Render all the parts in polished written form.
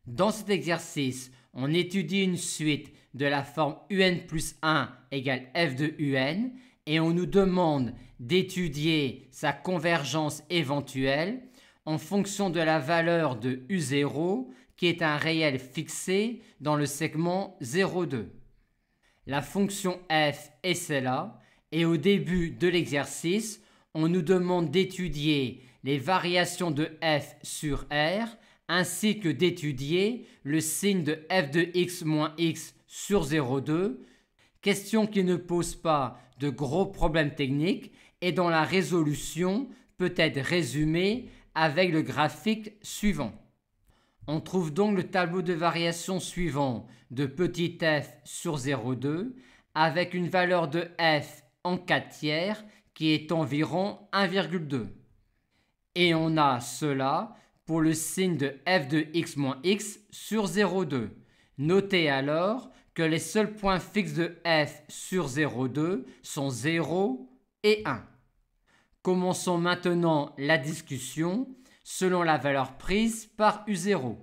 Dans cet exercice, on étudie une suite de la forme un plus 1 égale f de un et on nous demande d'étudier sa convergence éventuelle en fonction de la valeur de u0 qui est un réel fixé dans le segment 0,2. La fonction f est celle-là et au début de l'exercice, on nous demande d'étudier les variations de f sur r ainsi que d'étudier le signe de f de x moins x sur 0,2, question qui ne pose pas de gros problèmes techniques et dont la résolution peut être résumée avec le graphique suivant. On trouve donc le tableau de variation suivant de petit f sur 0,2 avec une valeur de f en 4 tiers qui est environ 1,2. Et on a cela pour le signe de f de x moins x sur 0,2. Notez alors que les seuls points fixes de f sur 0,2 sont 0 et 1. Commençons maintenant la discussion selon la valeur prise par u0.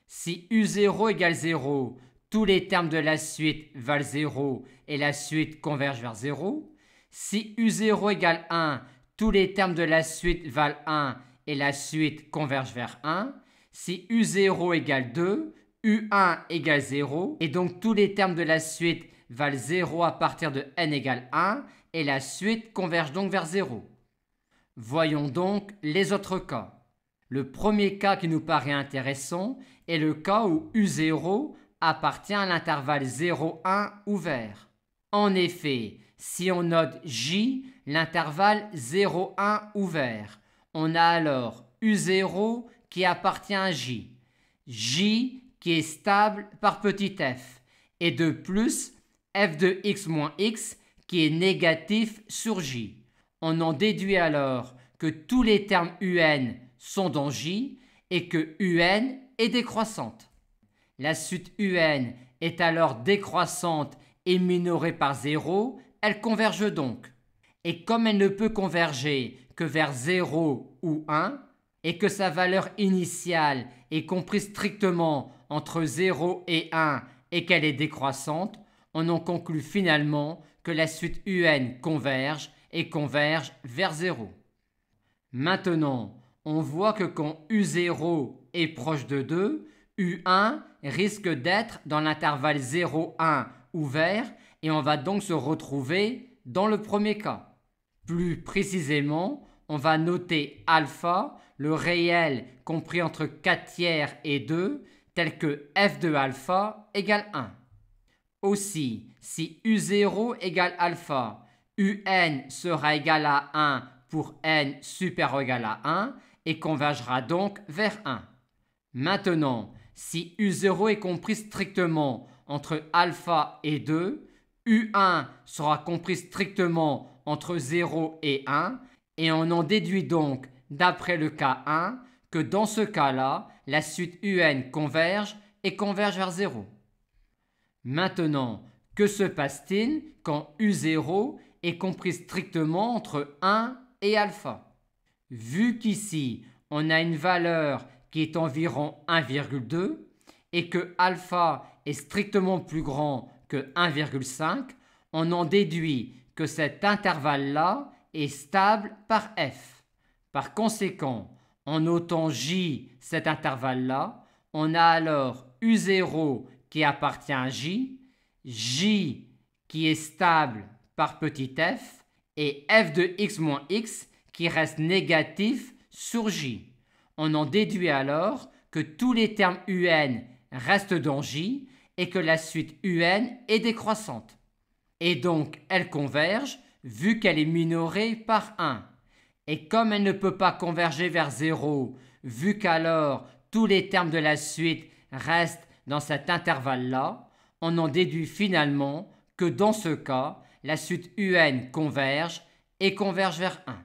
Si u0 égale 0, tous les termes de la suite valent 0 et la suite converge vers 0. Si u0 égale 1, tous les termes de la suite valent 1 et la suite converge vers 1. Si u0 égale 2, u1 égale 0 et donc tous les termes de la suite valent 0 à partir de n égale 1 et la suite converge donc vers 0. Voyons donc les autres cas. Le premier cas qui nous paraît intéressant est le cas où u0 appartient à l'intervalle 0,1 ouvert. En effet, si on note J, l'intervalle 0,1 ouvert, on a alors u0 qui appartient à J, J qui est stable par petit f, et de plus f de x moins x qui est négatif sur J. On en déduit alors que tous les termes un sont dans J et que un est décroissante. La suite un est alors décroissante et minorée par 0, elle converge donc. Et comme elle ne peut converger que vers 0 ou 1, et que sa valeur initiale est comprise strictement entre 0 et 1 et qu'elle est décroissante, on en conclut finalement que la suite un converge et converge vers 0. Maintenant, on voit que quand u0 est proche de 2, u1 risque d'être dans l'intervalle 0,1 ouvert et on va donc se retrouver dans le premier cas. Plus précisément, on va noter alpha, le réel compris entre 4 tiers et 2, tel que f de alpha égale 1. Aussi, si u0 égale alpha, un sera égal à 1 pour n supérieur ou égal à 1 et convergera donc vers 1. Maintenant, si u0 est compris strictement entre alpha et 2, u1 sera compris strictement entre 0 et 1 et on en déduit donc, d'après le cas 1, que dans ce cas-là, la suite un converge et converge vers 0. Maintenant, que se passe-t-il quand u0 est compris strictement entre 1 et alpha? Vu qu'ici, on a une valeur qui est environ 1,2 et que alpha est strictement plus grand que 1,5, on en déduit que cet intervalle-là est stable par f. Par conséquent, en notant J cet intervalle-là, on a alors u0 qui appartient à J, J qui est stable par petit f et f de x moins x qui reste négatif sur J. On en déduit alors que tous les termes un restent dans J et que la suite un est décroissante. Et donc elle converge vu qu'elle est minorée par 1. Et comme elle ne peut pas converger vers 0, vu qu'alors tous les termes de la suite restent dans cet intervalle-là, on en déduit finalement que dans ce cas, la suite un converge et converge vers 1.